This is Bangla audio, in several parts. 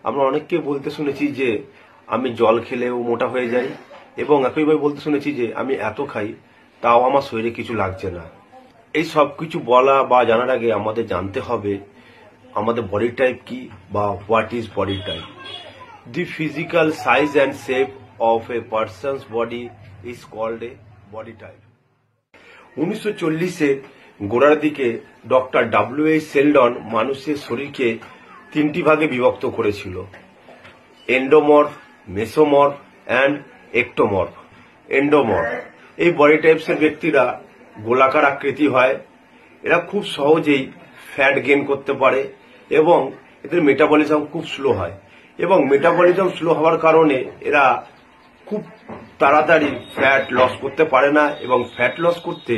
আমরা অনেককে বলতে শুনেছি যে আমি জল খেলেও মোটা হয়ে যাই, এবং একইভাবে বলতে শুনেছি যে আমি এত খাই তাও আমার শরীরে কিছু লাগছে না। এই সব কিছু বলা বা জানার আগে আমাদের জানতে হবে আমাদের বডি টাইপ কি বা what is body type. The physical size and shape of a person's body is called a body type. 1940-এর গোড়ার দিকে ডক্টর ডব্লিউ.এইচ শেলডন মানুষের শরীরকে তিনটি ভাগে বিভক্ত করেছিল: এন্ডোমর্ফ, মেসোমর্ফ অ্যান্ড একটোমর্ফ। এন্ডোমর্ফ এই বডি টাইপসের ব্যক্তিরা গোলাকার আকৃতি হয়, এরা খুব সহজেই ফ্যাট গেইন করতে পারে এবং এদের মেটাবলিজম খুব স্লো হয়, এবং মেটাবলিজম স্লো হওয়ার কারণে এরা খুব তাড়াতাড়ি ফ্যাট লস করতে পারে না, এবং ফ্যাট লস করতে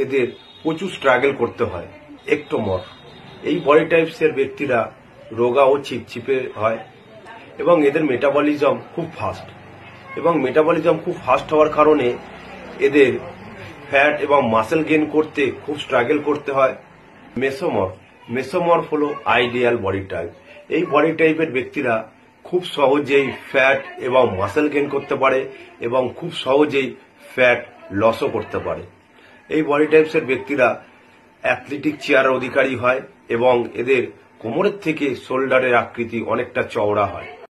এদের প্রচুর স্ট্রাগল করতে হয়। একটোমর্ফ এই বডি টাইপসের ব্যক্তিরা রোগা ও চিপচিপে হয়, এবং এদের মেটাবলিজম খুব ফাস্ট, এবং মেটাবলিজম খুব ফাস্ট হওয়ার কারণে এদের ফ্যাট এবং মাসেল গেইন করতে খুব স্ট্রাগল করতে হয়। মেসোমর্ফ মেসোমর্ফ হলো আইডিয়াল বডি টাইপ। এই বডি টাইপের ব্যক্তিরা খুব সহজেই ফ্যাট এবং মাসেল গেইন করতে পারে এবং খুব সহজেই ফ্যাট লসও করতে পারে। এই বডি টাইপসের ব্যক্তিরা অ্যাথলেটিক চেয়ারের অধিকারী হয়, এবং এদের কোমরের থেকে শোল্ডারের আকৃতি অনেকটা চওড়া হয়।